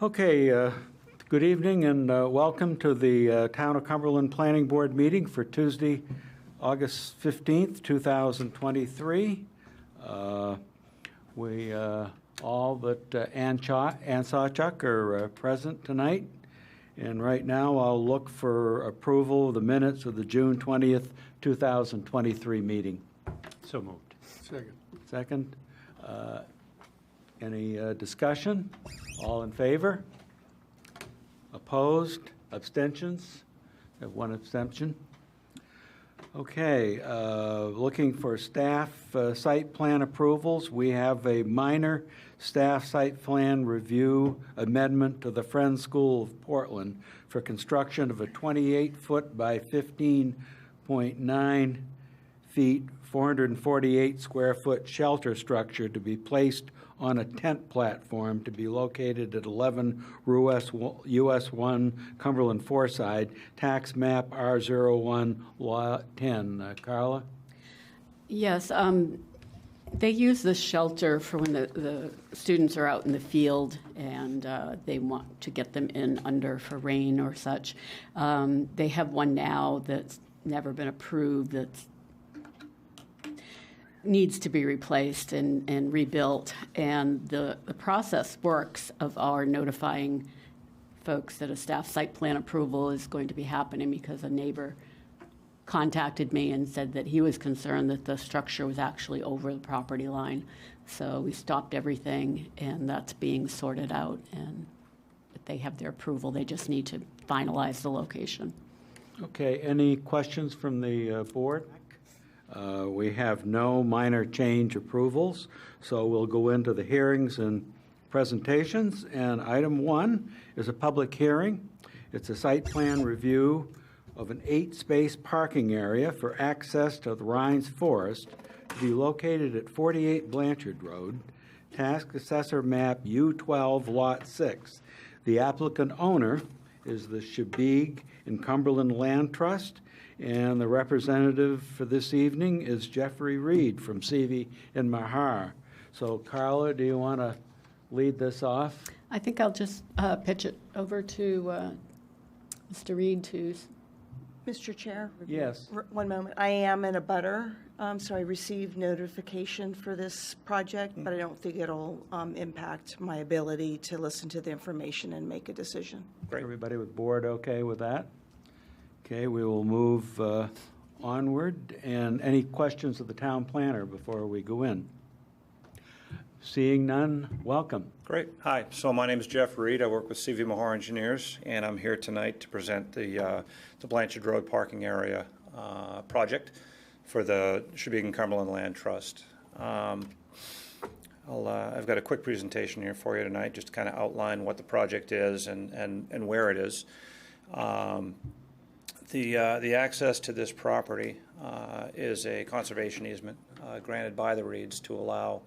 Okay, good evening and welcome to the Town of Cumberland Planning Board meeting for Tuesday, August 15th, 2023. We all but Ann Sawchuk are present tonight. And right now I'll look for approval of the minutes of the June 20th, 2023 meeting. So moved. Second. Any discussion? All in favor? Opposed? Abstentions? We have one abstention. Okay, looking for staff site plan approvals. We have a minor staff site plan review amendment to the Friends School of Portland for construction of a 28-foot by 15.9 feet, 448 square foot shelter structure to be placed on a tent platform to be located at 11 US 1 Cumberland Foreside, tax map R01 Lot 10. Carla? Yes, they use the shelter for when the students are out in the field and they want to get them in under for rain or such. They have one now that's never been approved that's needs to be replaced and rebuilt. And the process works of our notifying folks that a staff site plan approval is going to be happening because a neighbor contacted me and said that he was concerned that the structure was actually over the property line. So we stopped everything and that's being sorted out, and they have their approval. They just need to finalize the location. Okay, any questions from the board? We have no minor change approvals, so we'll go into the hearings and presentations. And item 1 is a public hearing. It's a site plan review of an 8-space parking area for access to the Rhines Forest to be located at 48 Blanchard Road, Task Assessor Map U12 Lot 6. The applicant owner is the Shebig and Cumberland Land Trust, and the representative for this evening is Jeffrey Reed from Seavey and Mahar. So, Carla, do you want to lead this off? I think I'll just pitch it over to Mr. Reed to... Mr. Chair? Yes. One moment. I am in a butter, so I received notification for this project, but I don't think it'll impact my ability to listen to the information and make a decision. Great. Everybody with board okay with that? Okay, we will move onward. And any questions of the town planner before we go in? Seeing none, welcome. Great. Hi. So my name is Jeff Reed. I work with CV Mahar Engineers, and I'm here tonight to present the Blanchard Road parking area project for the Shebig and Cumberland Land Trust. I've got a quick presentation here for you tonight, just to kind of outline what the project is and where it is. The access to this property is a conservation easement granted by the Reeds to allow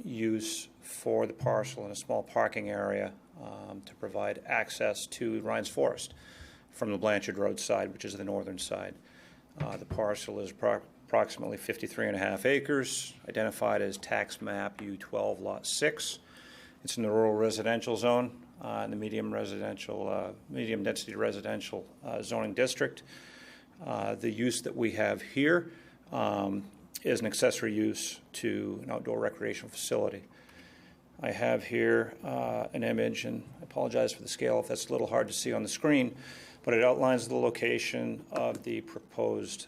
use for the parcel in a small parking area to provide access to Rhines Forest from the Blanchard Road side, which is the northern side. The parcel is approximately 53.5 acres, identified as tax map U12 Lot 6. It's in the rural residential zone in the medium density residential zoning district. The use that we have here is an accessory use to an outdoor recreational facility. I have here an image, and I apologize for the scale if that's a little hard to see on the screen, but it outlines the location of the proposed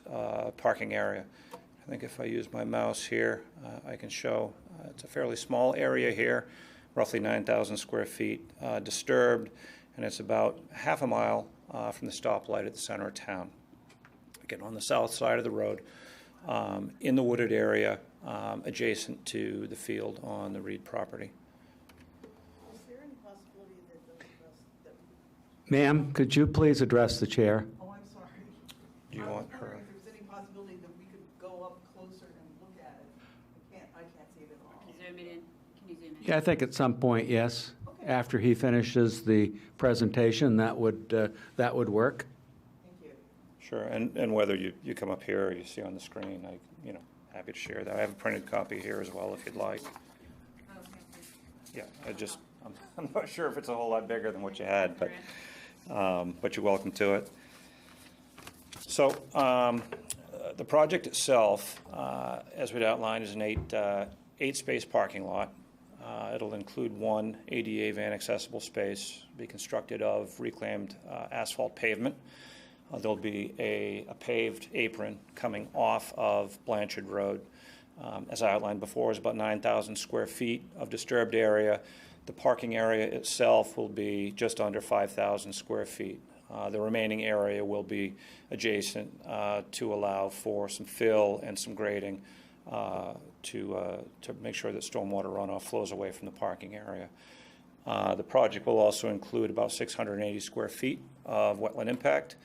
parking area. I think if I use my mouse here, I can show it's a fairly small area here, roughly 9,000 square feet disturbed, and it's about half a mile from the stoplight at the center of town. Again, on the south side of the road, in the wooded area adjacent to the field on the Reed property. Is there any possibility that Ma'am, could you please address the chair? Oh, I'm sorry. Do you want her? If there's any possibility that we could go up closer and look at it. I can't see it at all. Zoom it in. Can you zoom in? Yeah, I think at some point, yes. Okay. After he finishes the presentation, that would work. Thank you. Sure, and whether you come up here or you see on the screen, happy to share that. I have a printed copy here as well if you'd like. Yeah, I'm I'm not sure if it's a whole lot bigger than what you had, but you're welcome to it. So the project itself, as we'd outlined, is an eight-space parking lot. It'll include one ADA van accessible space, be constructed of reclaimed asphalt pavement. There'll be a paved apron coming off of Blanchard Road. As I outlined before, is about 9,000 square feet of disturbed area. The parking area itself will be just under 5,000 square feet. The remaining area will be adjacent to allow for some fill and some grading to make sure that stormwater runoff flows away from the parking area. The project will also include about 680 square feet of wetland impact,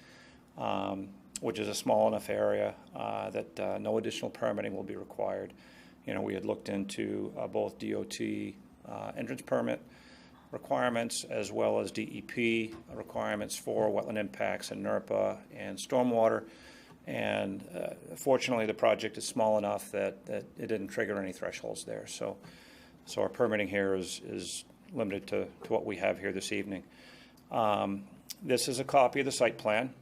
which is a small enough area that no additional permitting will be required. You know, we had looked into both DOT entrance permit requirements as well as DEP requirements for wetland impacts and NERPA and stormwater. And fortunately, the project is small enough that it didn't trigger any thresholds there. So our permitting here is limited to what we have here this evening. This is a copy of the site plan,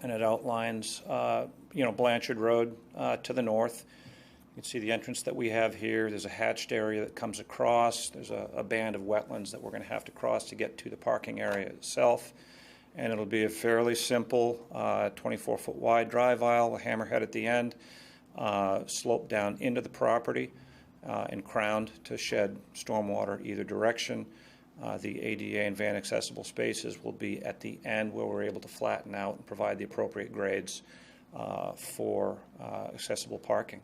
and it outlines, Blanchard Road to the north. You can see the entrance that we have here. There's a hatched area that comes across. There's a band of wetlands that we're going to have to cross to get to the parking area itself. And it'll be a fairly simple 24-foot wide drive aisle, a hammerhead at the end, sloped down into the property and crowned to shed stormwater either direction. The ADA and van accessible spaces will be at the end where we're able to flatten out and provide the appropriate grades for accessible parking.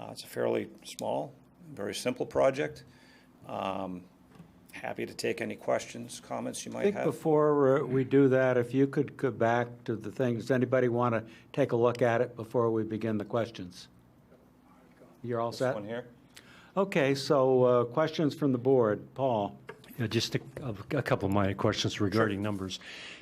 It's a fairly small, very simple project. Happy to take any questions, comments you I might think have. before we do that, if you could go back to the things, does anybody want to take a look at it before we begin the questions? You're all This set? one here. Okay, so questions from the board. Paul? Yeah, just a couple of minor questions regarding numbers.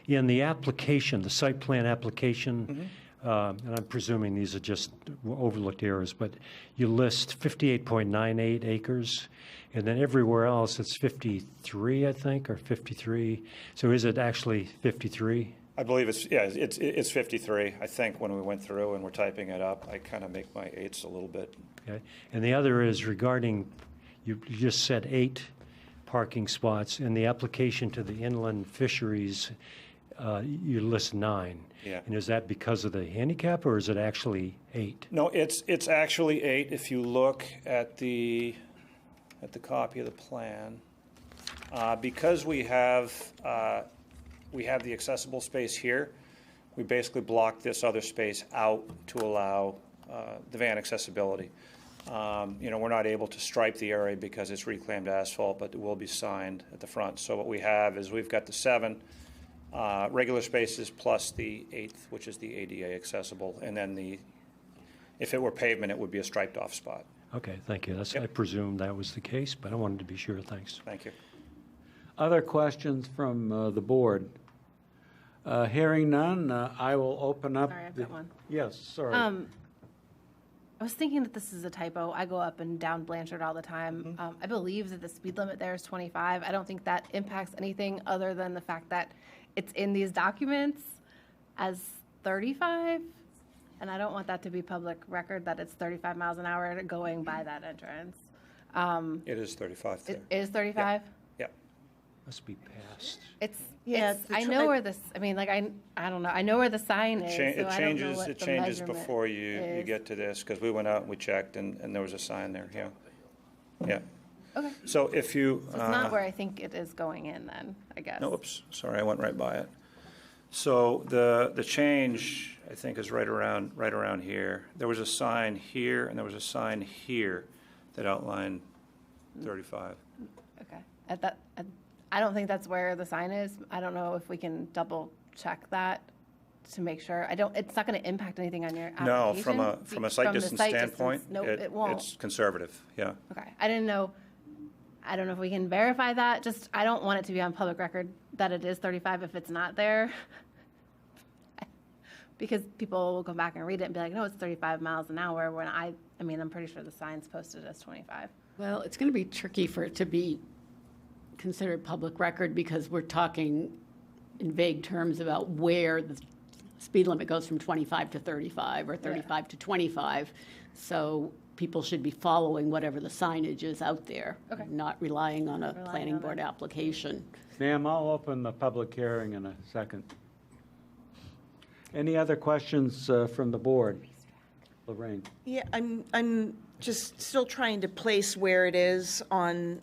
In the application, the site plan application, and I'm presuming these are just overlooked areas, but you list 58.98 acres, and then everywhere else it's 53, I think, or 53. So is it actually 53? I believe it's 53. I think when we went through and we're typing it up, I kind of make my eights a little bit. Okay. And the other is regarding, you just said 8 parking spots. In the application to the inland fisheries, you list 9. Yeah. And is that because of the handicap, or is it actually 8? No, it's actually 8. If you look at the copy of the plan, because we have the accessible space here, we basically block this other space out to allow the van accessibility. We're not able to stripe the area because it's reclaimed asphalt, but it will be signed at the front. So what we have is we've got the 7 regular spaces plus the 8th, which is the ADA accessible, and then if it were pavement, it would be a striped off spot. Okay, thank you. Yep. I presumed that was the case, but I wanted to be sure. Thanks. Thank you. Other questions from the board? Hearing none, I will open up. Sorry, I've got one. Yes, sorry. I was thinking that this is a typo. I go up and down Blanchard all the time. I believe that the speed limit there is 25. I don't think that impacts anything other than the fact that it's in these documents as 35. And I don't want that to be public record that it's 35 miles an hour going by that entrance. It is 35 there. It is 35? Yeah. Must be passed. Yeah, It's I know where this, I mean, like, I don't know. I know where the sign is, so It I don't know changes. what It the changes measurement before you is. get to this, because we went out and we checked, and there was a sign there. Yeah. Yeah. Okay. So if you. So it's not where I think it is going in then, I guess. No, oops, sorry, I went right by it. So the change, I think, is right around here. There was a sign here, and there was a sign here that outlined 35. Okay. I don't think that's where the sign is. I don't know if we can double check that to make sure. It's not going to impact anything on your No, application. from a site distance standpoint, Nope, it won't. it's conservative, yeah. Okay. I don't know if we can verify that. Just, I don't want it to be on public record that it is 35 if it's not there. Because people will go back and read it and be like, no, it's 35 miles an hour, when I'm pretty sure the sign's posted as 25. Well, it's going to be tricky for it to be considered public record because we're talking in vague terms about where the speed limit goes from 25 to 35 or 35 to 25. So people should be following whatever the signage is out there, Okay. not relying on a planning on board it. application. Ma'am, I'll open the public hearing in a second. Any other questions from the board? Lorraine? Yeah, I'm just still trying to place where it is on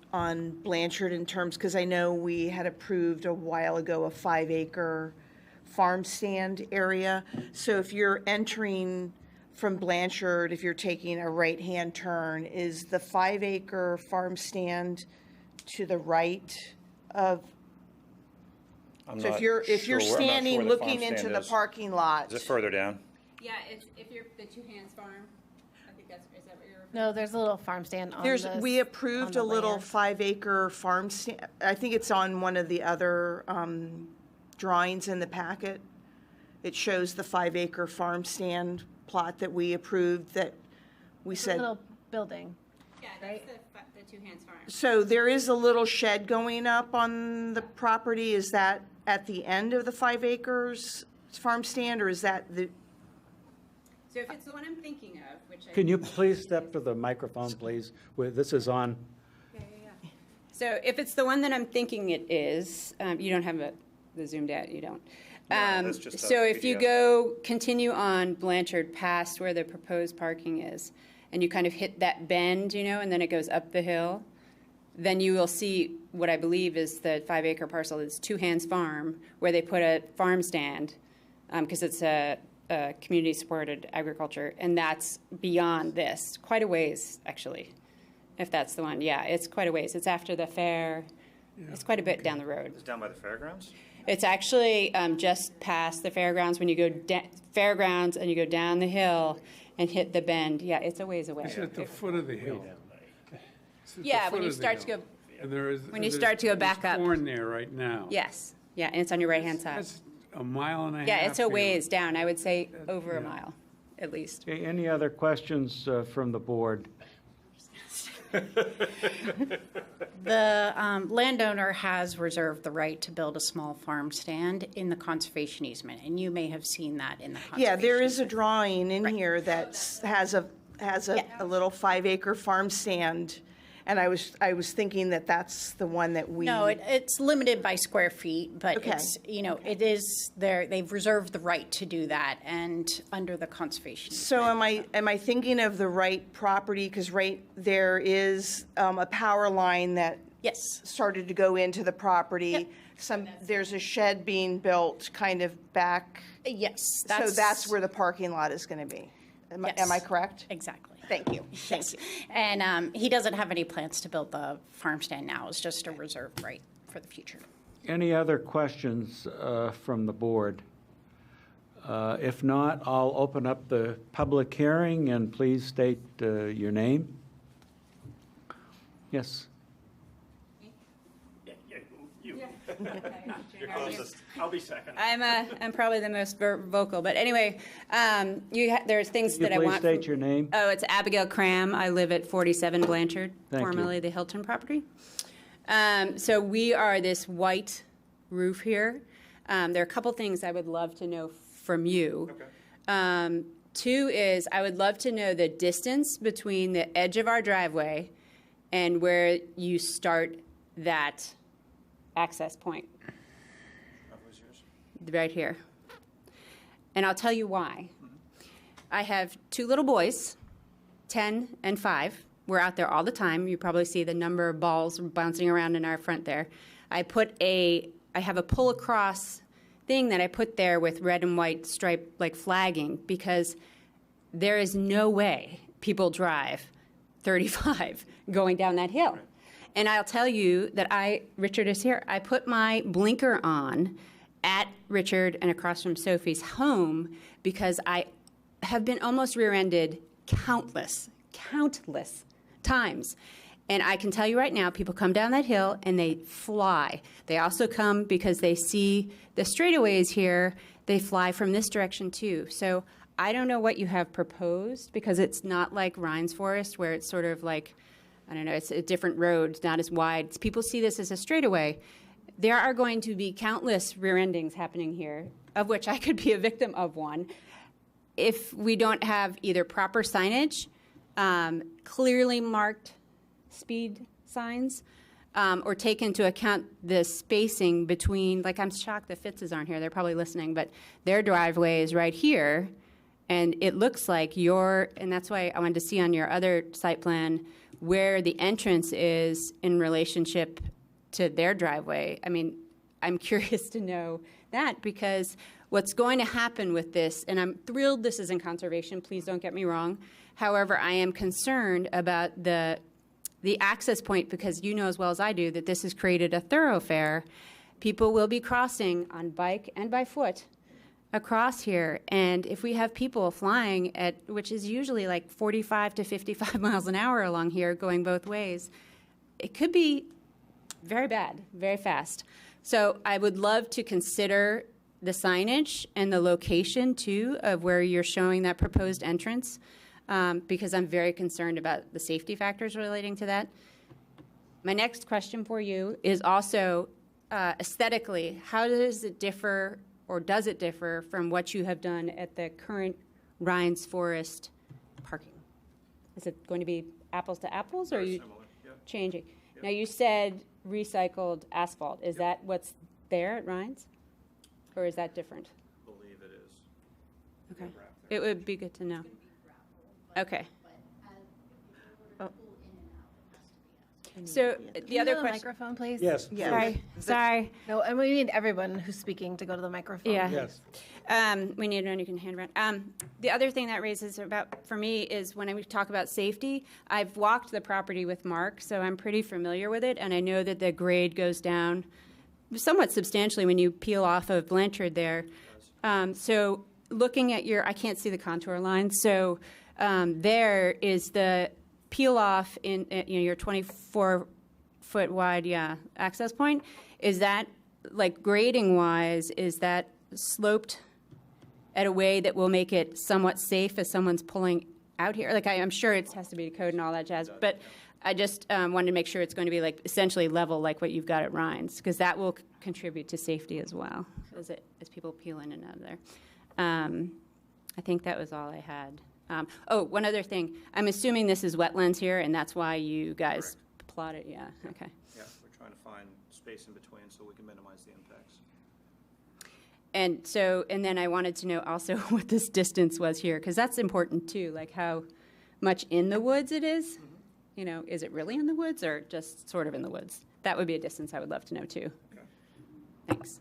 Blanchard in terms, because I know we had approved a while ago a 5-acre farm stand area. So if you're entering from Blanchard, if you're taking a right-hand turn, is the 5-acre farm stand to the right of? I'm So not if you're sure where- I'm not sure standing, where the looking farm into stand the is. parking lot. Is it further down? Yeah, it's, if you're the Two Hands Farm, I think that's, is that what you're? No, there's a little farm stand on There's, the we approved a on the little land. 5-acre farm stand, I think it's on one of the other drawings in the packet. It shows the 5-acre farm stand plot that we approved that we It's a said. little building. Yeah, Right. that's the Two Hands Farm. So there is a little shed going up on the property. Is that at the end of the 5 acres farm stand, or is that the, So if it's the one I'm thinking of, which I. Can you please step to the microphone, please? This is on. So if it's the one that I'm thinking it is, you don't have the zoomed out, you don't. that's just a So if you PDF. go, continue on Blanchard past where the proposed parking is, and you kind of hit that bend, and then it goes up the hill, then you will see what I believe is the 5-acre parcel. It's Two Hands Farm, where they put a farm stand, because it's a community-supported agriculture, and that's beyond this, quite a ways, actually, if that's the one. Yeah, it's quite a ways. It's after the fair. It's quite a bit down the road. It's down by the fairgrounds? It's actually just past the fairgrounds. When you go fairgrounds and you go down the hill and hit the bend, yeah, it's a ways away. It's at the foot of the hill. It's at the Yeah, foot when you of the start to hill. go, And there is. when you there's- start to go there's back up. corn there right now. yes, yeah, and it's on your right-hand side. That's a mile and a half. Yeah, it's a here. ways down. I would say over a yeah. mile, at least. Okay, any other questions from the board? The landowner has reserved the right to build a small farm stand in the conservation easement, and you may have seen that in the conservation. yeah, there is a easement. drawing in here that has a little 5-acre farm stand. And I was thinking that that's the one that we. No, it's limited by square feet, but Okay. it's, it is there, they've reserved the right to do that and under the conservation. So am I thinking of the right property? Because right there is a power line that Yes, started to go into the property. Yep. There's a shed being built kind of back. yes. So that's where the parking lot is going to be. Am I Yes. correct? Exactly. Thank you. Thank you. And he doesn't have any plans to build the farm stand now. It's just a reserved right for the future. Any other questions from the board? If not, I'll open up the public hearing, and please state your name. Yes. I'll be second. I'm probably the most vocal, but anyway, there's things Can you that I please want. state your name? Oh, it's Abigail Cram. I live at 47 Blanchard, Thank you. formerly the Hilton property. So we are this white roof here. There are a couple things I would love to know from you. Two is I would love to know the distance between the edge of our driveway and where you start that access point. Right here. And I'll tell you why. I have two little boys, 10 and 5. We're out there all the time. You probably see the number of balls bouncing around in our front there. I have a pull across thing that I put there with red and white stripe like flagging because there is no way people drive 35 going down that hill. And I'll tell you that Richard is here. I put my blinker on at Richard and across from Sophie's home because I have been almost rear-ended countless times. And I can tell you right now, people come down that hill and they fly. They also come because they see the straightaways here. They fly from this direction too. So I don't know what you have proposed because it's not like Rhines Forest where it's sort of like I don't know, it's a different road, not as wide. People see this as a straightaway. There are going to be countless rear endings happening here, of which I could be a victim of one, if we don't have either proper signage, clearly marked speed signs, or take into account the spacing between, like, I'm shocked the Fitzes aren't here, they're probably listening, but their driveway is right here, and it looks like and that's why I wanted to see on your other site plan where the entrance is in relationship to their driveway. I mean, I'm curious to know that, because what's going to happen with this, and I'm thrilled this is in conservation, please don't get me wrong. However, I am concerned about the access point, because you know as well as I do that this has created a thoroughfare. People will be crossing on bike and by foot across here. And if we have people flying at, which is usually like 45 to 55 miles an hour along here going both ways, it could be very bad, very fast. So I would love to consider the signage and the location, too, of where you're showing that proposed entrance, because I'm very concerned about the safety factors relating to that. My next question for you is also aesthetically, how does it differ, or does it differ from what you have done at the current Rhines Forest parking? Is it going to be apples to apples, or are you changing? Now, you said recycled asphalt. Is that what's there at Rhines? Or is that different? I believe it is. Okay. It would be good to know. Okay. So the Can you other go to the question. microphone, please? Yes. Sorry. No, and we need everyone who's speaking to go to the microphone. Yeah. Yes. We need one you can hand around. The other thing that raises about, for me, is when we talk about safety, I've walked the property with Mark, so I'm pretty familiar with it, and I know that the grade goes down somewhat substantially when you peel off of Blanchard there. So looking at I can't see the contour line, so there is the peel off in your 24-foot wide, access point. Is that, like, grading wise, is that sloped at a way that will make it somewhat safe as someone's pulling out here? Like, I'm sure it has to be code and all that jazz, but I just wanted to make sure it's going to be, like, essentially level like what you've got at Rhines, because that will contribute to safety as well as people peel in and out of there. I think that was all I had. One other thing. I'm assuming this is wetlands here, and that's why you guys plotted. Yeah. Okay. Yeah, we're trying to find space in between so we can minimize the impacts. And then I wanted to know also what this distance was here, because that's important too, like how much in the woods it is. Mm-hmm. You know, is it really in the woods or just sort of in the woods? That would be a distance I would love to know too. Okay. Thanks.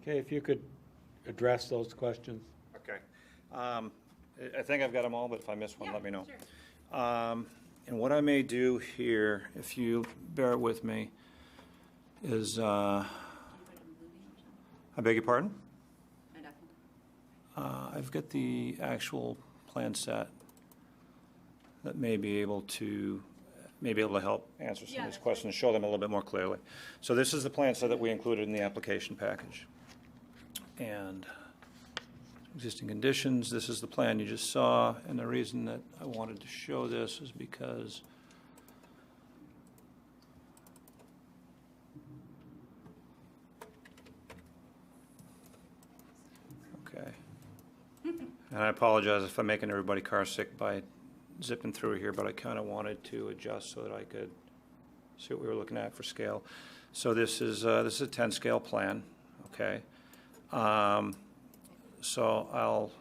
Okay, if you could address those questions. Okay. I think I've got them all, but if I miss one, let me know. Sure. And what I may do here, if you bear with me, is, I beg your pardon? I've got the actual plan set that may be able to help answer some of these questions, show them a little bit more clearly. So this is the plan set that we included in the application package. And existing conditions, this is the plan you just saw, and the reason that I wanted to show this is because okay. And I apologize if I'm making everybody car sick by zipping through here, but I kind of wanted to adjust so that I could see what we were looking at for scale. So this is a 10 scale plan, okay? So I'll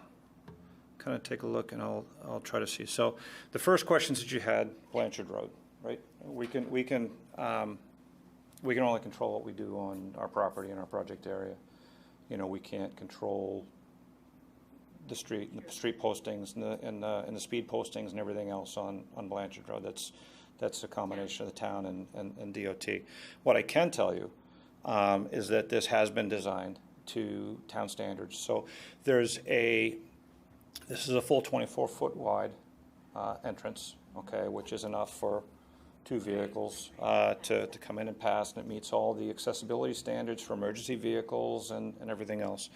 kind of take a look and I'll try to see. So the first questions that you had, Blanchard Road, right? We can only control what we do on our property and our project area. You know, we can't control the street postings and the speed postings and everything else on Blanchard Road. That's a combination of the town and DOT. What I can tell you is that this has been designed to town standards. So this is a full 24-foot wide entrance, okay, which is enough for 2 vehicles to come in and pass, and it meets all the accessibility standards for emergency vehicles and everything else.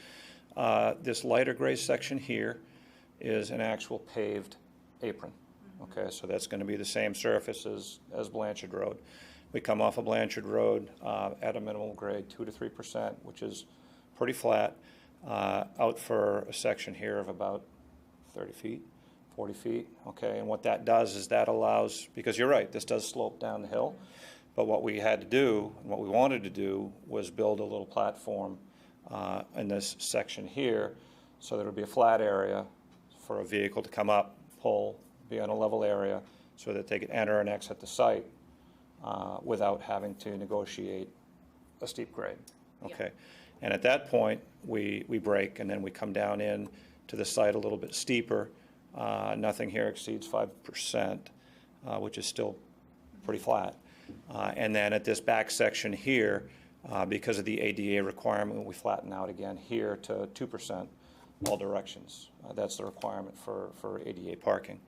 This lighter gray section here is an actual paved apron, Okay, so that's going to be the same surface as Blanchard Road. We come off of Blanchard Road at a minimal grade, 2 to 3%, which is pretty flat, out for a section here of about 30 feet, 40 feet, okay? And what that does is that allows, because you're right, this does slope down the hill, but what we had to do, and what we wanted to do, was build a little platform in this section here, so there would be a flat area for a vehicle to come up, pull, be on a level area, so that they could enter and exit the site without having to negotiate a steep grade, okay? And at that point, we break, and then we come down in to the site a little bit steeper. Nothing here exceeds 5%, which is still pretty flat. And then at this back section here, because of the ADA requirement, we flatten out again here to 2% all directions. That's the requirement for ADA parking.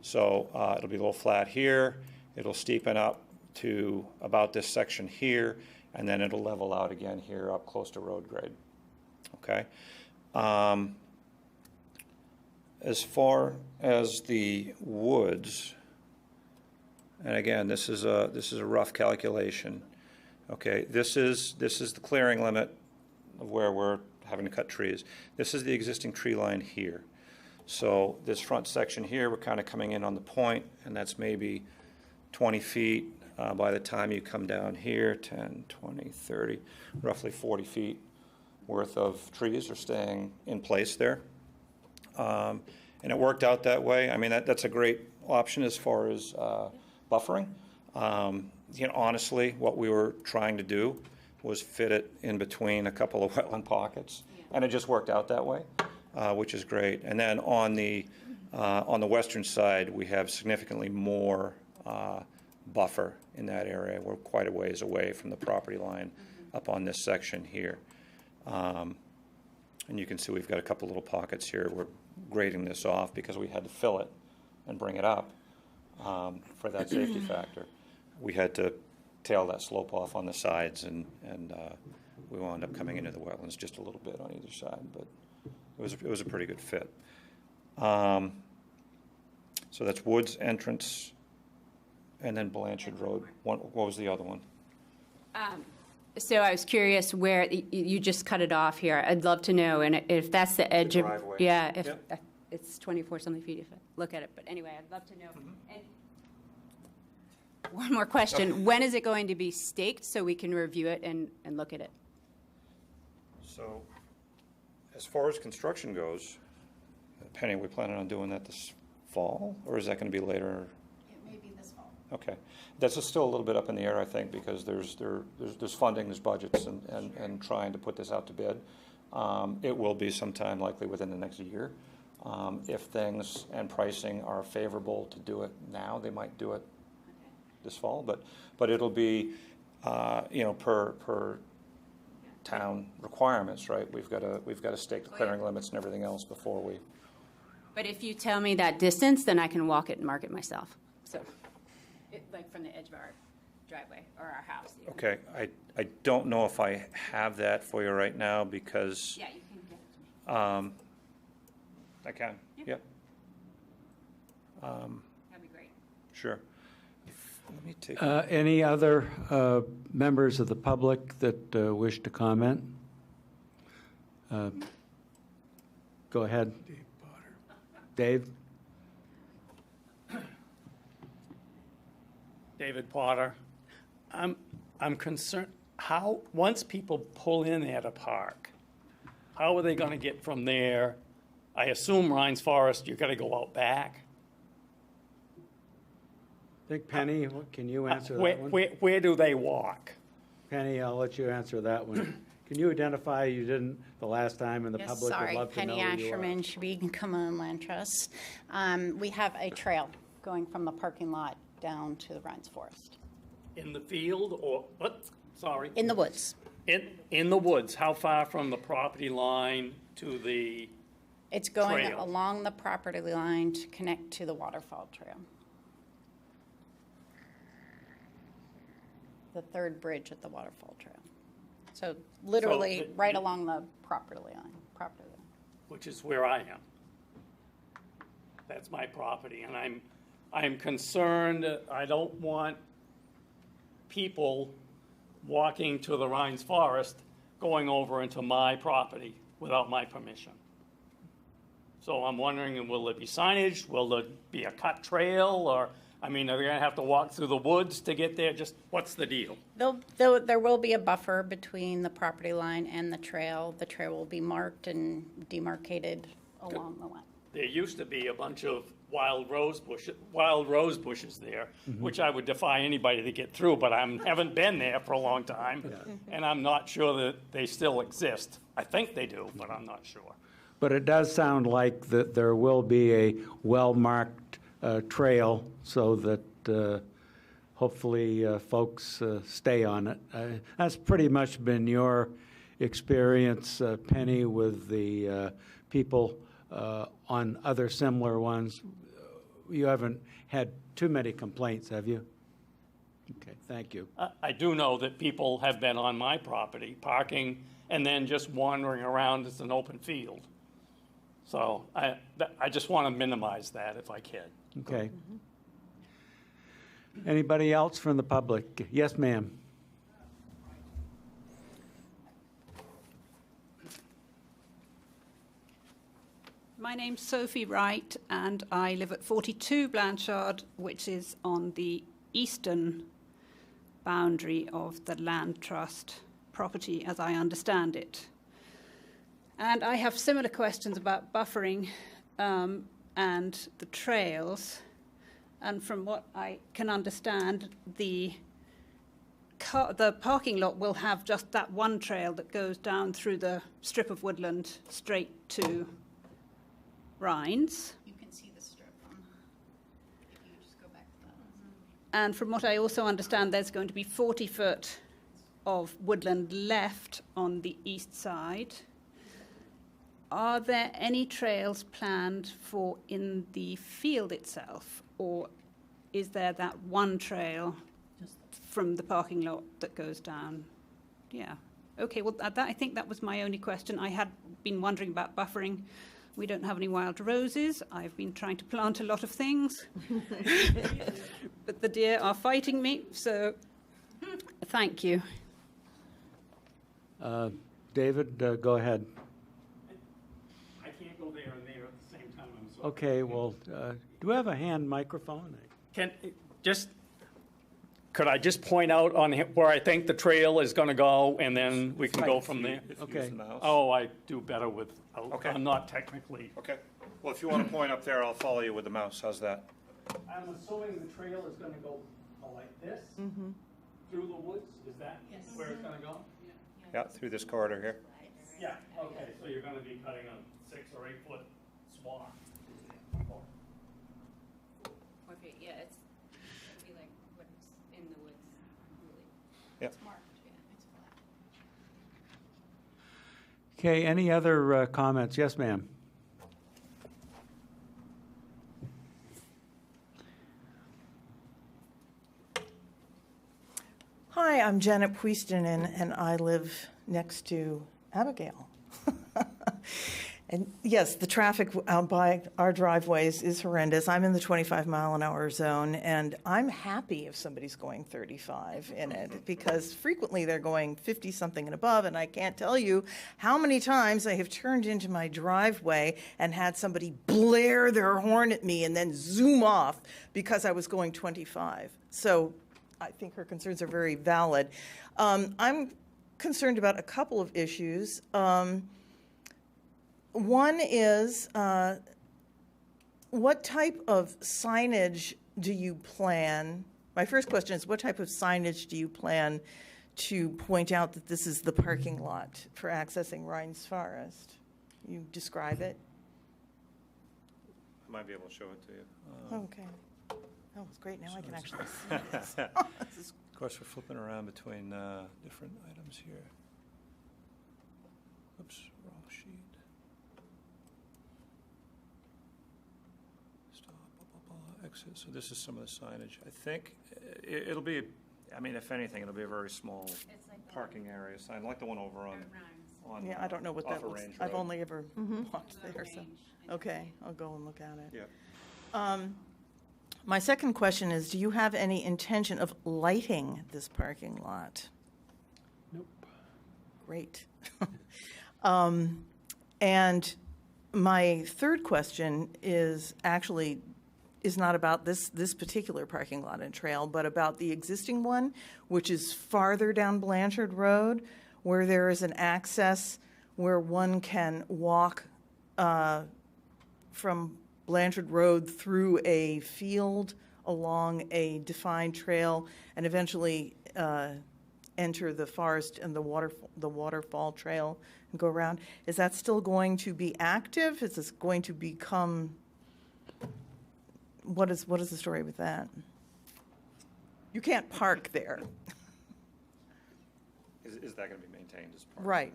So it'll be a little flat here. It'll steepen up to about this section here, and then it'll level out again here up close to road grade. Okay. As far as the woods, and again, this is a rough calculation. Okay, this is the clearing limit of where we're having to cut trees. This is the existing tree line here. So this front section here, we're kind of coming in on the point, and that's maybe 20 feet. By the time you come down here, 10, 20, 30, roughly 40 feet worth of trees are staying in place there. And it worked out that way. I mean, that's a great option as far as buffering. Honestly, what we were trying to do was fit it in between a couple of wetland pockets, and it just worked out that way, which is great. And then on the western side, we have significantly more buffer in that area. We're quite a ways away from the property line up on this section here. And you can see we've got a couple little pockets here. We're grading this off because we had to fill it and bring it up for that safety factor. We had to tail that slope off on the sides, and we wound up coming into the wetlands just a little bit on either side, but it was a pretty good fit. So that's Woods entrance, and then Blanchard Road. What was the other one? So I was curious where, you just cut it off here. I'd love to know, and if that's the edge of. driveway. Yeah, if Yep. it's 24-something feet if I look at it. But anyway, I'd love to know. And one more question. When is it going to be staked so we can review it and look at it? So as far as construction goes, Penny, we planning on doing that this fall, or is that going to be later? It may be this fall. Okay. That's just still a little bit up in the air, I think, because there's funding, there's budgets, and trying to put this out to bid. It will be sometime likely within the next year. If things and pricing are favorable to do it now, they might do it this fall, but it'll be, per town requirements, right? We've got to stake the clearing limits and everything else before we. But if you tell me that distance, then I can walk it and mark it myself. So, like from the edge of our driveway or our house. Even. Okay, I don't know if I have that for you right now because. Yeah, you can get it to me. I can. Yep. That'd be great. Sure. Let me take. Any other members of the public that wish to comment? Go ahead. Dave? David Potter. I'm concerned, once people pull in there to park, how are they going to get from there? I assume Rhines Forest, you got to go out back. I think Penny, can you answer that one? Where do they walk? Penny, I'll let you answer that one. Can you identify, you didn't the last time, and the Yes, public would sorry, love to know Penny who you are. Asherman, Shebeen Common Land Trust. We have a trail going from the parking lot down to the Rhines Forest. In the field or, what? Sorry. In the woods. In the woods, how far from the property line to the, It's going Trail. along the property line to connect to the waterfall trail. The third bridge at the waterfall trail. So literally the- right along the property line. which is where I am. That's my property, and I'm concerned, I don't want people walking to the Rhines Forest going over into my property without my permission. So I'm wondering, will there be signage? Will there be a cut trail? Or, I mean, are they gonna have to walk through the woods to get there? Just, what's the deal? There will be a buffer between the property line and the trail. The trail will be marked and demarcated along the line. There used to be a bunch of wild rose bushes there, which I would defy anybody to get through, but I haven't been there for a long time, and I'm not sure that they still exist. I think they do, but I'm not sure. But it does sound like that there will be a well-marked trail so that hopefully folks stay on it. That's pretty much been your experience, Penny, with the people on other similar ones. You haven't had too many complaints, have you? Okay, thank you. I do know that people have been on my property, parking, and then just wandering around as an open field. So I just want to minimize that if I can. Okay. Anybody else from the public? Yes, ma'am. My name's Sophie Wright, and I live at 42 Blanchard, which is on the eastern boundary of the land trust property, as I understand it. And I have similar questions about buffering and the trails. And from what I can understand, the parking lot will have just that one trail that goes down through the strip of woodland straight to Rhines. You can see the strip on, if you just go back to that. And from what I also understand, there's going to be 40 foot of woodland left on the east side. Are there any trails planned for in the field itself, or is there that one trail from the parking lot that goes down? Yeah. Okay, well, I think that was my only question. I had been wondering about buffering. We don't have any wild roses. I've been trying to plant a lot of things. But the deer are fighting me, so thank you. David, go ahead. I can't go there and there at the same time, I'm sorry. Okay, well, do we have a hand microphone? Could I just point out on where I think the trail is going to go, and then we can go from there? Okay. Oh, I do better with, Okay. I'm not technically. Okay. Well, if you want to point up there, I'll follow you with the mouse. How's that? I'm assuming the trail is going to go like this, through the woods? Is that where it's going to go? Yeah, through this corridor here. Yeah, okay, so you're going to be cutting a 6 or 8 foot swath. Yeah, it's it'd be like what's in the woods, really. Yep. It's marked, yeah, it's flat. Okay, any other comments? Yes, ma'am. Hi, I'm Janet Puistinen, and I live next to Abigail. And yes, the traffic out by our driveways is horrendous. I'm in the 25-mile-an-hour zone, and I'm happy if somebody's going 35 in it, because frequently they're going 50-something and above, and I can't tell you how many times I have turned into my driveway and had somebody blare their horn at me and then zoom off because I was going 25. So I think her concerns are very valid. I'm concerned about a couple of issues. One is, what type of signage do you plan? My first question is, what type of signage do you plan to point out that this is the parking lot for accessing Rhines Forest? You describe it? I might be able to show it to you. Okay. Oh, it's great. Now I can actually see this. This is Of course, we're flipping around between different items here. Oops, wrong sheet. Stop, blah, blah, blah, exit. So this is some of the signage. I think it'll be, I mean, if anything, it'll be a very small parking area sign, like the one over on. Yeah, I don't know what off that of looks. Range I've Road. only ever walked there, so. Okay, I'll go and look at it. Yeah. My second question is, do you have any intention of lighting this parking lot? Nope. Great. And my third question is not about this particular parking lot and trail, but about the existing one, which is farther down Blanchard Road, where there is an access where one can walk from Blanchard Road through a field along a defined trail and eventually enter the forest and the waterfall trail and go around. Is that still going to be active? Is this going to become, what is the story with that? You can't park there. Is that going to be maintained as part? Right.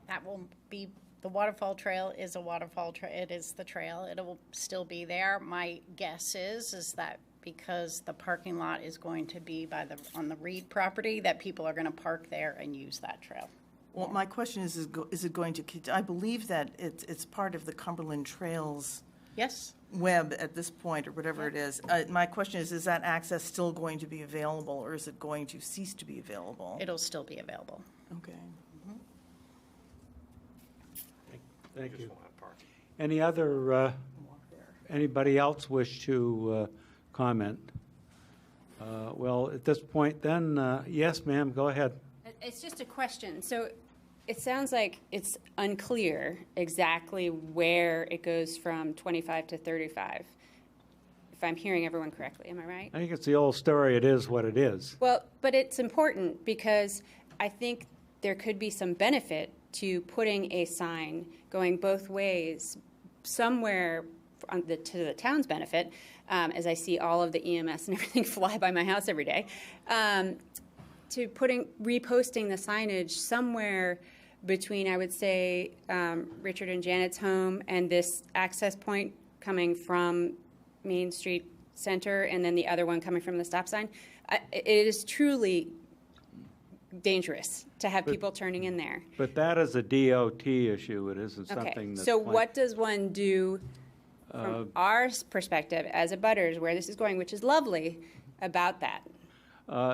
That will be, the waterfall trail is a waterfall trail. It is the trail. It will still be there. My guess is that because the parking lot is going to be on the Reed property, that people are going to park there and use that trail. Well, my question is it going to, I believe that it's part of the Cumberland Trails Yes. web at this point, or whatever it is. My question is that access still going to be available, or is it going to cease to be available? It'll still be available. Okay. Thank you. Any other, anybody else wish to comment? Well, at this point then, yes, ma'am, go ahead. It's just a question. So it sounds like it's unclear exactly where it goes from 25 to 35, if I'm hearing everyone correctly. Am I right? I think it's the old story, it is what it is. Well, but it's important because I think there could be some benefit to putting a sign going both ways somewhere to the town's benefit, as I see all of the EMS and everything fly by my house every day, to reposting the signage somewhere between, I would say, Richard and Janet's home and this access point coming from Main Street Center, and then the other one coming from the stop sign. It is truly dangerous to have people turning in there. But that is a DOT issue, it isn't Okay, something that's. so what does one do from our perspective as a butters, where this is going, which is lovely, about that?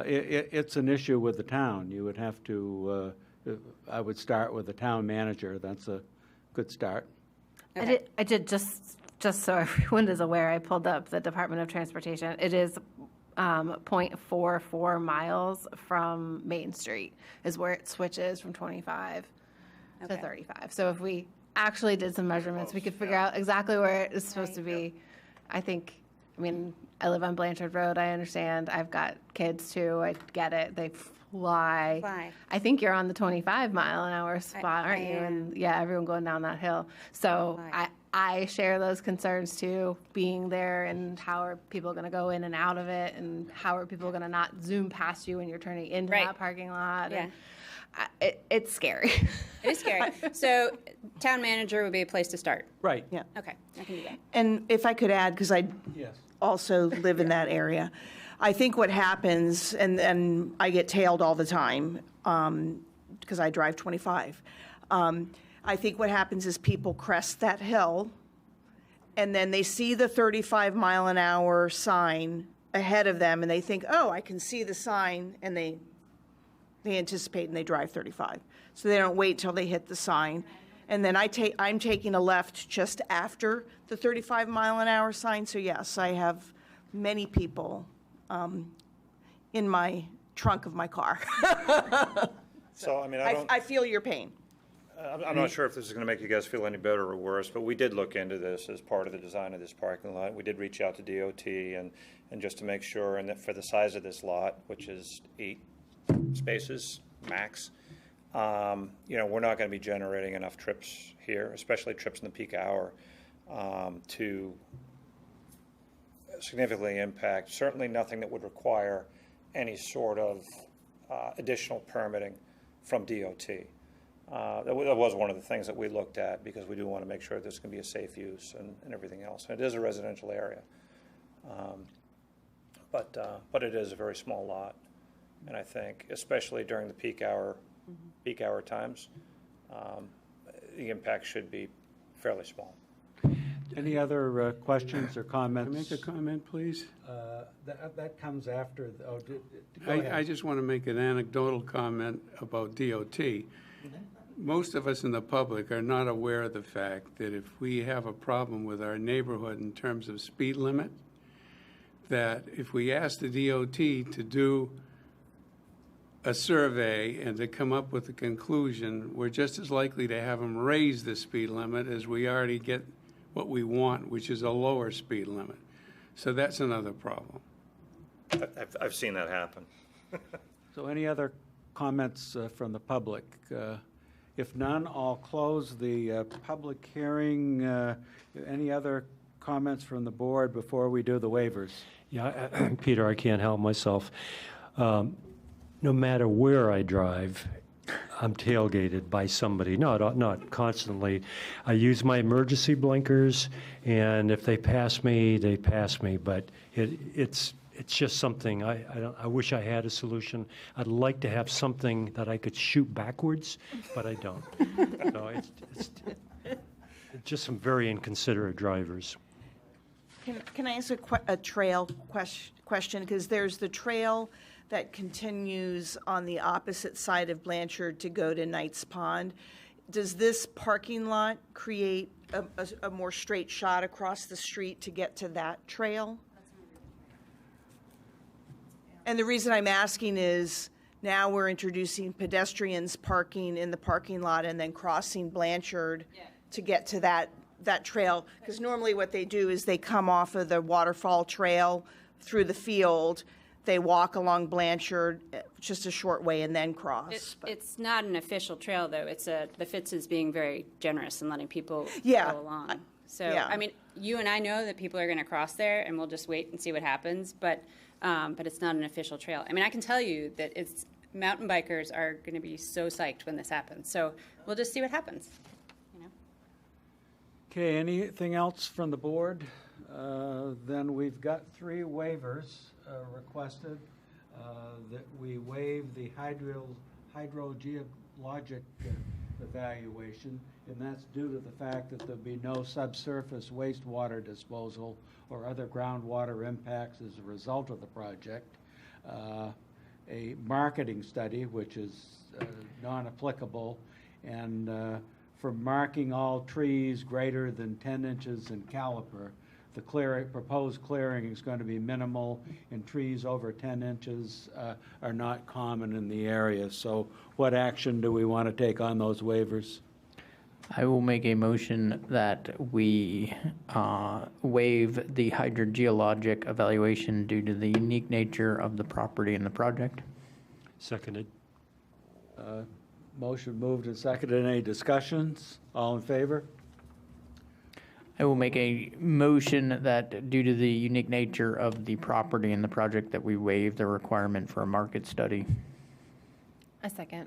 It's an issue with the town. You would have to, I would start with the town manager. That's a good start. Okay. I did just so everyone is aware, I pulled up the Department of Transportation. It is 0.44 miles from Main Street is where it switches from 25 to Okay. 35. So if we actually did some measurements, we could figure out exactly where it's supposed to be. I mean, I live on Blanchard Road. I understand. I've got kids too. I get it. They fly. I think you're on the 25-mile-an-hour spot, aren't you? am. And yeah, everyone going down that hill. So I share those concerns too, being there, and how are people going to go in and out of it, and how are people going to not zoom past you when you're turning into Right. that parking lot. Yeah. And it's scary. It is scary. So town manager would be a place to start. Right. Yeah. Okay, I can do that. And if I could add, because I Yes. also live in that area, I think what happens, and I get tailed all the time because I drive 25. I think what happens is people crest that hill, and then they see the 35-mile-an-hour sign ahead of them, and they think, oh, I can see the sign, and they anticipate and they drive 35. So they don't wait till they hit the sign. And then I'm taking a left just after the 35-mile-an-hour sign. So yes, I have many people in my trunk of my car. So, I mean, I feel your pain. I'm not sure if this is going to make you guys feel any better or worse, but we did look into this as part of the design of this parking lot. We did reach out to DOT and just to make sure, and that for the size of this lot, which is 8 spaces max, we're not going to be generating enough trips here, especially trips in the peak hour, to significantly impact. Certainly nothing that would require any sort of additional permitting from DOT. That was one of the things that we looked at, because we do want to make sure this can be a safe use and everything else. And it is a residential area, but it is a very small lot. And I think, especially during the peak hour times, the impact should be fairly small. Any other questions or Can I comments? make a comment, please? That comes after, go I ahead. just want to make an anecdotal comment about DOT. Most of us in the public are not aware of the fact that if we have a problem with our neighborhood in terms of speed limit, that if we ask the DOT to do a survey and to come up with a conclusion, we're just as likely to have them raise the speed limit as we already get what we want, which is a lower speed limit. So that's another problem. I've seen that happen. So any other comments from the public? If none, I'll close the public hearing. Any other comments from the board before we do the waivers? Yeah, Peter, I can't help myself. No matter where I drive, I'm tailgated by somebody. Not constantly. I use my emergency blinkers, and if they pass me, they pass me. But it's just something. I wish I had a solution. I'd like to have something that I could shoot backwards, but I don't. So it's just some very inconsiderate drivers. Can I ask a trail question? Because there's the trail that continues on the opposite side of Blanchard to go to Knights Pond. Does this parking lot create a more straight shot across the street to get to that trail? And the reason I'm asking is now we're introducing pedestrians parking in the parking lot and then crossing Blanchard to get to that trail. Because normally what they do is they come off of the waterfall trail through the field, they walk along Blanchard just a short way and then cross. It's not an official trail, though. The FITS is being very generous and letting people Yeah. go along. So, Yeah. I mean, you and I know that people are going to cross there, and we'll just wait and see what happens. But it's not an official trail. I mean, I can tell you that mountain bikers are going to be so psyched when this happens. So we'll just see what happens. Okay, anything else from the board? Then we've got 3 waivers requested. That we waive the hydrogeologic evaluation, and that's due to the fact that there'll be no subsurface wastewater disposal or other groundwater impacts as a result of the project. A marketing study, which is non-applicable, and for marking all trees greater than 10 inches in caliper. The proposed clearing is going to be minimal, and trees over 10 inches are not common in the area. So what action do we want to take on those waivers? I will make a motion that we waive the hydrogeologic evaluation due to the unique nature of the property and the project. Seconded. Motion moved and seconded. Any discussions? All in favor? I will make a motion that due to the unique nature of the property and the project that we waive the requirement for a market study. A second.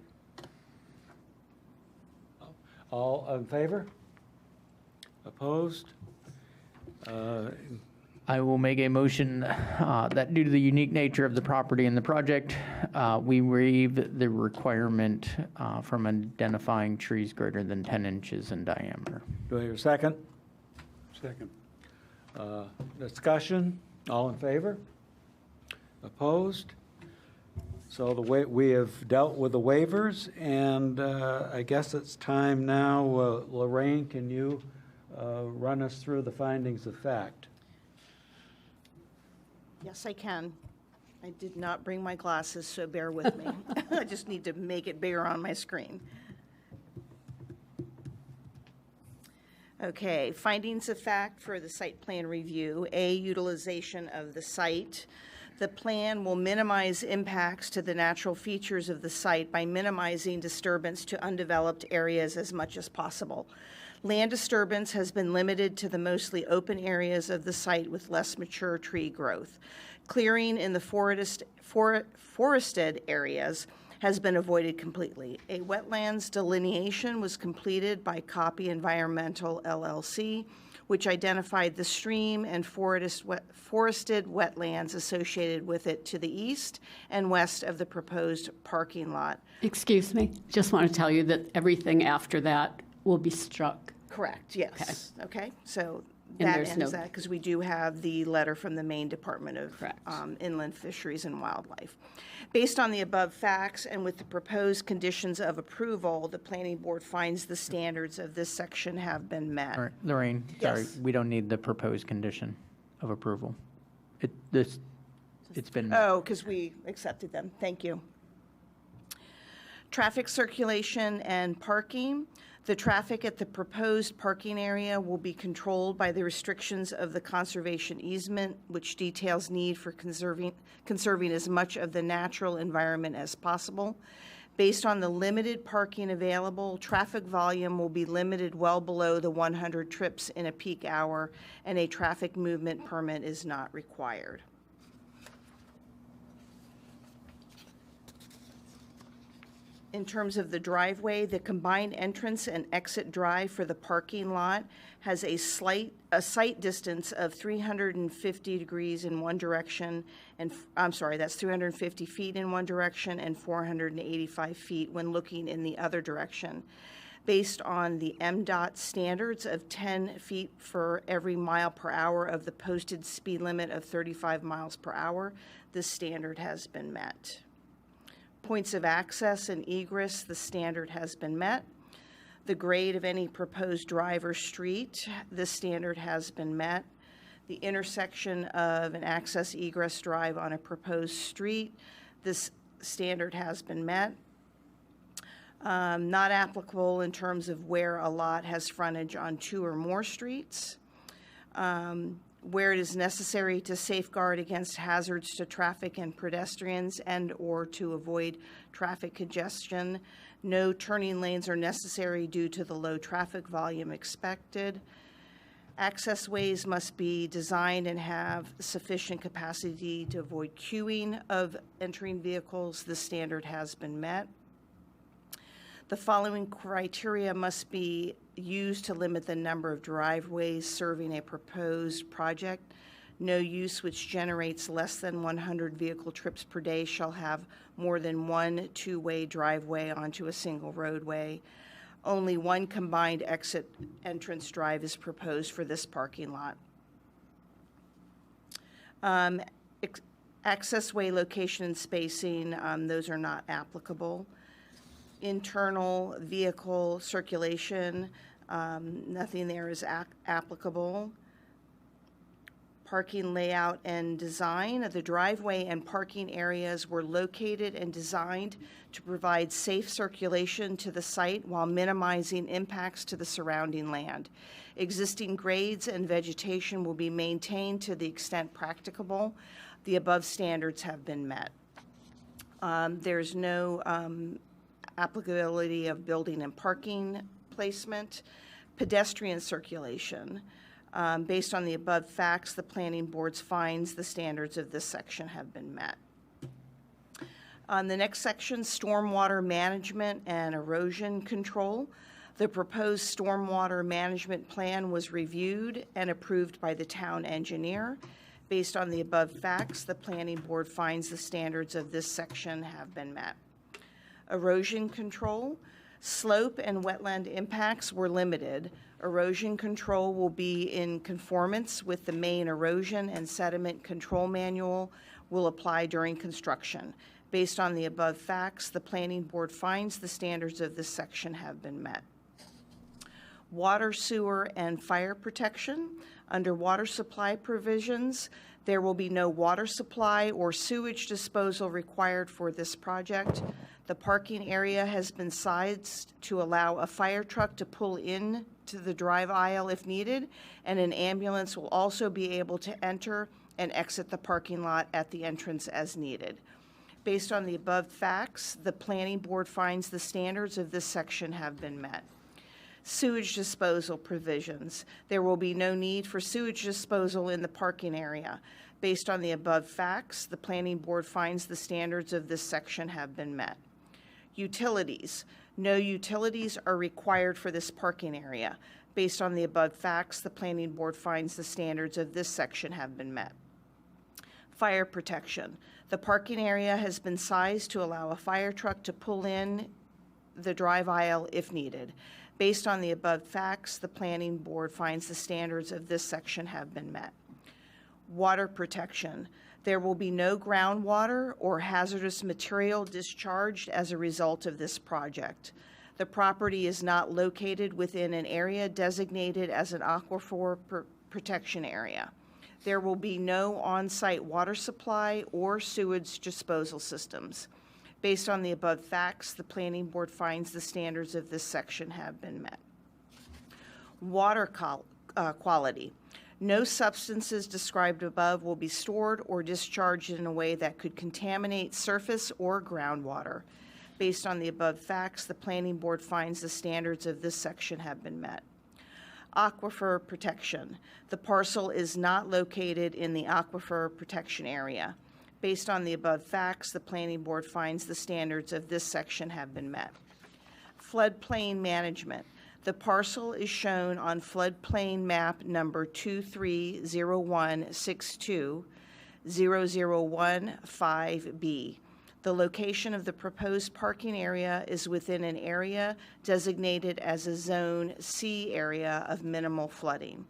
All in favor? Opposed? I will make a motion that due to the unique nature of the property and the project, we waive the requirement from identifying trees greater than 10 inches in diameter. Do I hear a second? Second. Discussion? All in favor? Opposed? So we have dealt with the waivers, and I guess it's time now. Lorraine, can you run us through the findings of fact? Yes, I can. I did not bring my glasses, so bear with me. I just need to make it bigger on my screen. Okay, findings of fact for the site plan review. A, utilization of the site. The plan will minimize impacts to the natural features of the site by minimizing disturbance to undeveloped areas as much as possible. Land disturbance has been limited to the mostly open areas of the site with less mature tree growth. Clearing in the forested areas has been avoided completely. A wetlands delineation was completed by Copy Environmental LLC, which identified the stream and forested wetlands associated with it to the east and west of the proposed parking lot. Excuse me, just want to tell you that everything after that will be struck. Correct, yes. Okay, so And That there's no- ends that, because we do have the letter from the Maine Department of Correct. Inland Fisheries and Wildlife. Based on the above facts and with the proposed conditions of approval, the planning board finds the standards of this section have been met. All right, Lorraine, sorry, Yes. we don't need the proposed condition of approval. It's been met. Oh, because we accepted them. Thank you. Traffic circulation and parking. The traffic at the proposed parking area will be controlled by the restrictions of the conservation easement, which details need for conserving as much of the natural environment as possible. Based on the limited parking available, traffic volume will be limited well below the 100 trips in a peak hour, and a traffic movement permit is not required. In terms of the driveway, the combined entrance and exit drive for the parking lot has a sight distance of 350 degrees in one direction, and, I'm sorry, that's 350 feet in one direction and 485 feet when looking in the other direction. Based on the MDOT standards of 10 feet for every mile per hour of the posted speed limit of 35 miles per hour, this standard has been met. Points of access and egress, the standard has been met. The grade of any proposed drive or street, this standard has been met. The intersection of an access egress drive on a proposed street, this standard has been met. Not applicable in terms of where a lot has frontage on 2 or more streets. Where it is necessary to safeguard against hazards to traffic and pedestrians and/or to avoid traffic congestion. No turning lanes are necessary due to the low traffic volume expected. Access ways must be designed and have sufficient capacity to avoid queuing of entering vehicles. The standard has been met. The following criteria must be used to limit the number of driveways serving a proposed project. No use which generates less than 100 vehicle trips per day shall have more than one two-way driveway onto a single roadway. Only one combined exit entrance drive is proposed for this parking lot. Access way location and spacing, those are not applicable. Internal vehicle circulation, nothing there is applicable. Parking layout and design. The driveway and parking areas were located and designed to provide safe circulation to the site while minimizing impacts to the surrounding land. Existing grades and vegetation will be maintained to the extent practicable. The above standards have been met. There's no applicability of building and parking placement. Pedestrian circulation. Based on the above facts, the planning board's finds the standards of this section have been met. On the next section, stormwater management and erosion control. The proposed stormwater management plan was reviewed and approved by the town engineer. Based on the above facts, the planning board finds the standards of this section have been met. Erosion control. Slope and wetland impacts were limited. Erosion control will be in conformance with the Maine Erosion and Sediment Control Manual will apply during construction. Based on the above facts, the planning board finds the standards of this section have been met. Water, sewer, and fire protection. Under water supply provisions, there will be no water supply or sewage disposal required for this project. The parking area has been sized to allow a fire truck to pull in to the drive aisle if needed, and an ambulance will also be able to enter and exit the parking lot at the entrance as needed. Based on the above facts, the planning board finds the standards of this section have been met. Sewage disposal provisions. There will be no need for sewage disposal in the parking area. Based on the above facts, the planning board finds the standards of this section have been met. Utilities. No utilities are required for this parking area. Based on the above facts, the planning board finds the standards of this section have been met. Fire protection. The parking area has been sized to allow a fire truck to pull in the drive aisle if needed. Based on the above facts, the planning board finds the standards of this section have been met. Water protection. There will be no groundwater or hazardous material discharged as a result of this project. The property is not located within an area designated as an aquifer protection area. There will be no on-site water supply or sewage disposal systems. Based on the above facts, the planning board finds the standards of this section have been met. Water quality. No substances described above will be stored or discharged in a way that could contaminate surface or groundwater. Based on the above facts, the planning board finds the standards of this section have been met. Aquifer protection. The parcel is not located in the aquifer protection area. Based on the above facts, the planning board finds the standards of this section have been met. Floodplain management. The parcel is shown on floodplain map number 230162-0015B. The location of the proposed parking area is within an area designated as a Zone C area of minimal flooding.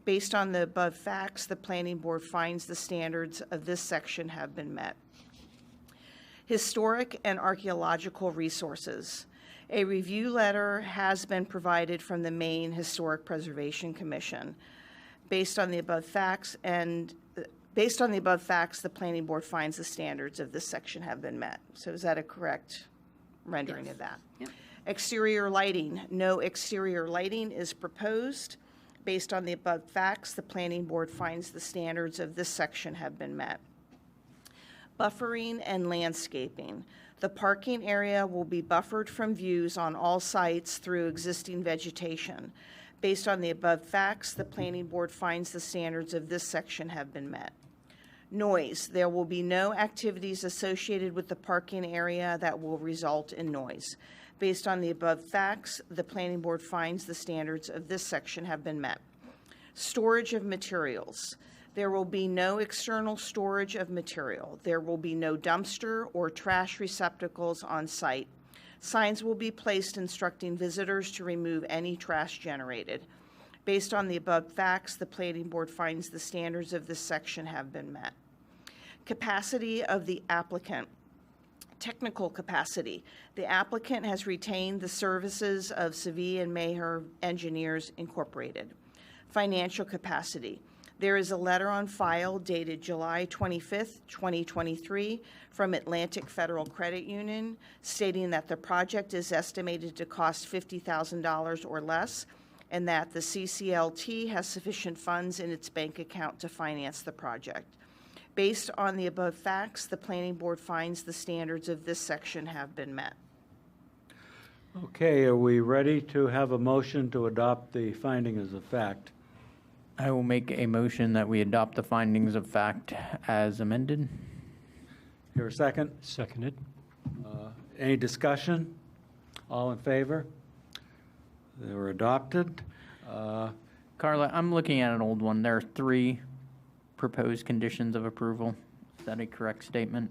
Based on the above facts, the planning board finds the standards of this section have been met. Historic and archaeological resources. A review letter has been provided from the Maine Historic Preservation Commission. Based on the above facts, the planning board finds the standards of this section have been met. So is that a correct rendering of that? Yep. Exterior lighting. No exterior lighting is proposed. Based on the above facts, the planning board finds the standards of this section have been met. Buffering and landscaping. The parking area will be buffered from views on all sites through existing vegetation. Based on the above facts, the planning board finds the standards of this section have been met. Noise. There will be no activities associated with the parking area that will result in noise. Based on the above facts, the planning board finds the standards of this section have been met. Storage of materials. There will be no external storage of material. There will be no dumpster or trash receptacles on site. Signs will be placed instructing visitors to remove any trash generated. Based on the above facts, the planning board finds the standards of this section have been met. Capacity of the applicant. Technical capacity. The applicant has retained the services of Savie and Maher Engineers Incorporated. Financial capacity. There is a letter on file dated July 25th, 2023 from Atlantic Federal Credit Union stating that the project is estimated to cost $50,000 or less and that the CCLT has sufficient funds in its bank account to finance the project. Based on the above facts, the planning board finds the standards of this section have been met. Okay, are we ready to have a motion to adopt the finding as a fact? I will make a motion that we adopt the findings of fact as amended. Here a second? Seconded. Any discussion? All in favor? They were adopted. Carla, I'm looking at an old one. There are 3 proposed conditions of approval. Is that a correct statement?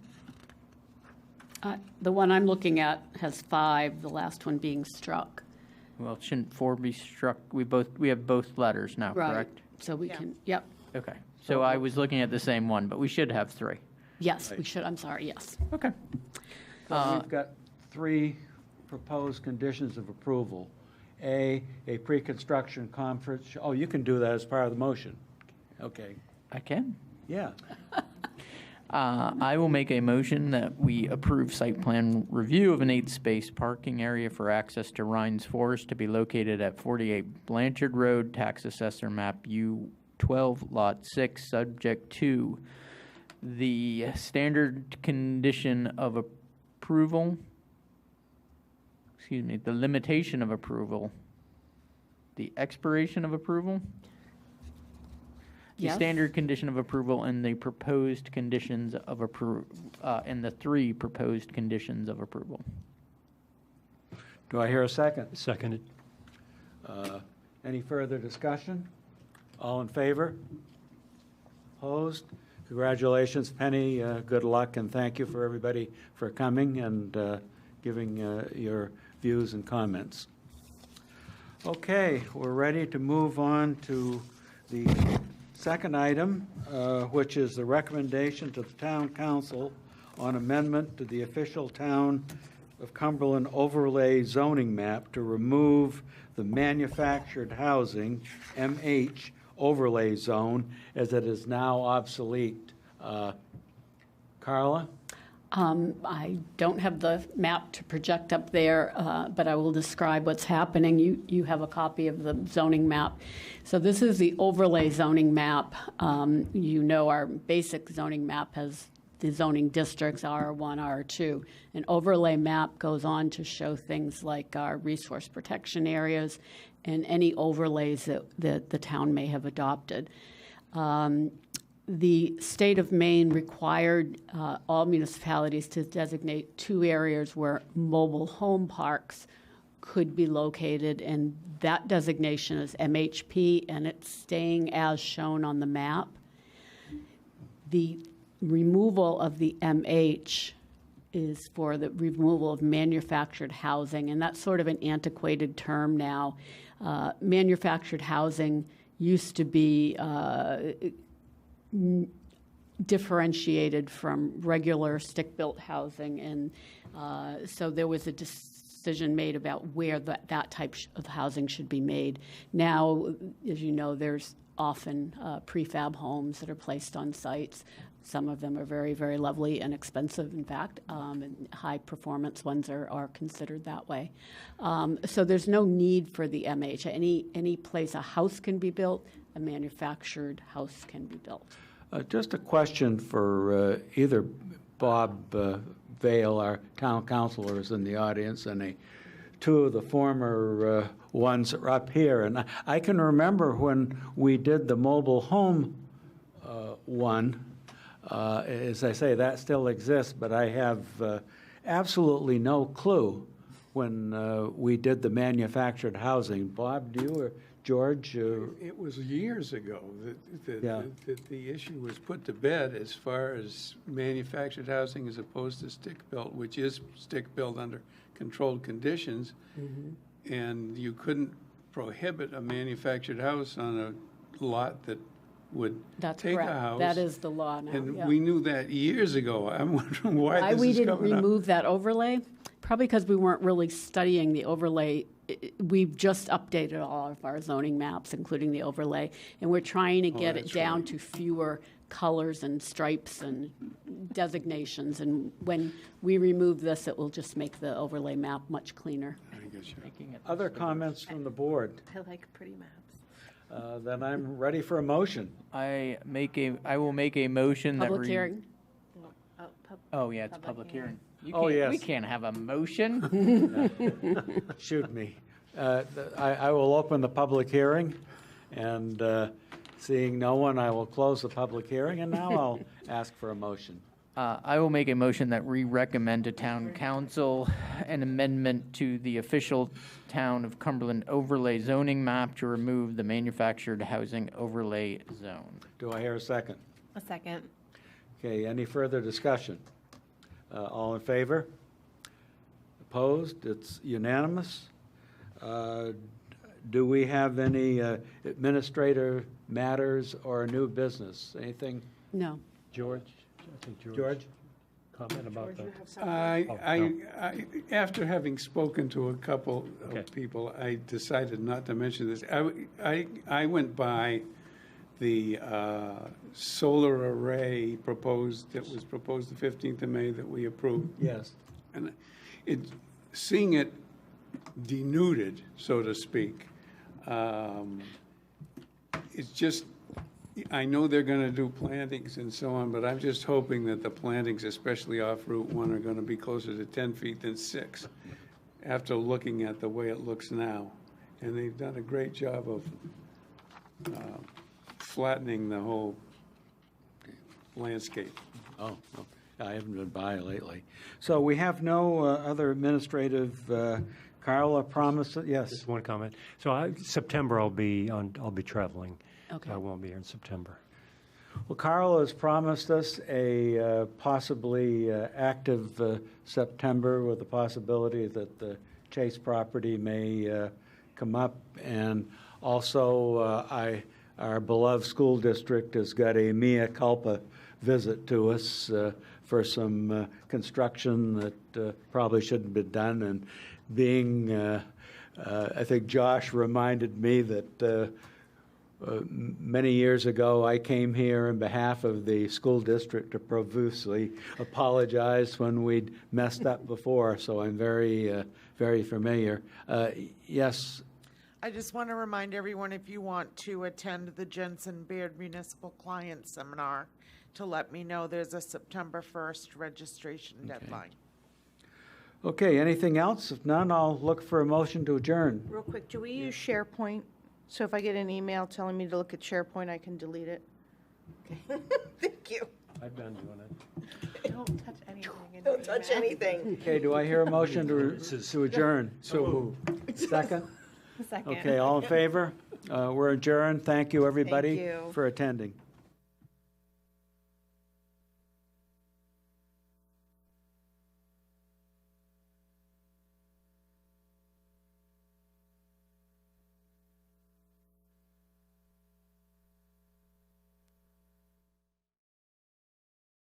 The one I'm looking at has 5, the last one being struck. Well, shouldn't 4 be struck? We have both letters now, Right. correct? So we can, yep, Okay. So I was looking at the same one, but we should have 3. yes, we should, I'm sorry, yes. Okay. So we've got 3 proposed conditions of approval. A pre-construction conference. Oh, you can do that as part of the motion. Okay. I can. Yeah. I will make a motion that we approve site plan review of an 8-space parking area for access to Rhines Forest to be located at 48 Blanchard Road, tax assessor map U12, lot 6, subject to the standard condition of approval, the limitation of approval, the expiration of approval, the Yes. standard condition of approval and the proposed conditions of approval, and the 3 proposed conditions of approval. Do I hear a second? Seconded. Any further discussion? All in favor? Opposed? Congratulations, Penny. Good luck, and thank you for everybody for coming and giving your views and comments. Okay, we're ready to move on to the second item, which is the recommendation to the town council on amendment to the official town of Cumberland overlay zoning map to remove the manufactured housing, MH, overlay zone as it is now obsolete. Carla? I don't have the map to project up there, but I will describe what's happening. You have a copy of the zoning map. So this is the overlay zoning map. You know our basic zoning map has the zoning districts, R1, R2. An overlay map goes on to show things like our resource protection areas and any overlays that the town may have adopted. The state of Maine required all municipalities to designate 2 areas where mobile home parks could be located, and that designation is MHP, and it's staying as shown on the map. The removal of the MH is for the removal of manufactured housing, and that's sort of an antiquated term now. Manufactured housing used to be differentiated from regular stick-built housing, and so there was a decision made about where that type of housing should be made. Now, as you know, there's often prefab homes that are placed on sites. Some of them are very, very lovely and expensive, in fact, and high-performance ones are considered that way. So there's no need for the MH. Any place a house can be built, a manufactured house can be built. Just a question for either Bob Vale, our town councilor, is in the audience, and 2 of the former ones are up here. And I can remember when we did the mobile home one, as I say, that still exists, but I have absolutely no clue when we did the manufactured housing. Bob, do you or George? It was years ago that the issue was put to bed as far as manufactured housing as opposed to stick-built, which is stick-built under controlled conditions. Mm-hmm. And you couldn't prohibit a manufactured house on a lot that would take a house. That is the law now. And we knew that years ago. I'm wondering why this is coming up. We didn't remove that overlay, probably because we weren't really studying the overlay. We've just updated all of our zoning maps, including the overlay, and we're trying to get it down to fewer colors and stripes and designations. And when we remove this, it will just make the overlay map much cleaner. Other comments from the board? I like pretty maps. Then I'm ready for a motion. I will make a motion that. Public hearing? Oh, yeah, it's a public hearing. Yes. We can't have a motion. Shoot me. I will open the public hearing, and seeing no one, I will close the public hearing, and now I'll ask for a motion. I will make a motion that we recommend to town council an amendment to the official town of Cumberland overlay zoning map to remove the manufactured housing overlay zone. Do I hear a second? A second. Okay, any further discussion? All in favor? Opposed? It's unanimous. Do we have any administrative matters or new business? Anything? No. George? I think George? Comment about that. I after having spoken to a couple of people, I decided not to mention this. I went by the solar array that was proposed the 15th of May that we approved. Yes. And seeing it denuded, so to speak, it's just, I know they're going to do plantings and so on, but I'm just hoping that the plantings, especially off Route 1, are going to be closer to 10 feet than 6 after looking at the way it looks now. And they've done a great job of flattening the whole landscape. Oh, I haven't been by lately. So we have no other administrative. Carla promised it. Yes. Just one comment. So September I'll be traveling. Okay. So I won't be here in September. Well, Carla has promised us a possibly active September with the possibility that the Chase property may come up. And also, our beloved school district has got a mea culpa visit to us for some construction that probably shouldn't be done. And being, I think Josh reminded me that many years ago, I came here on behalf of the school district to profusely apologize when we'd messed up before, so I'm very, very familiar. Yes, I just want to remind everyone, if you want to attend the Jensen Baird Municipal Client Seminar, to let me know. There's a September 1st registration deadline. okay, anything else? If none, I'll look for a motion to adjourn. Real quick, do we use SharePoint? So if I get an email telling me to look at SharePoint, I can delete it? Okay. Thank you. I've been doing it. Don't touch anything. in Don't your touch email. anything. Okay, do I hear a motion to adjourn? So moved. Second? Second. Okay, all in favor? We're adjourned. Thank you, everybody, you. for attending.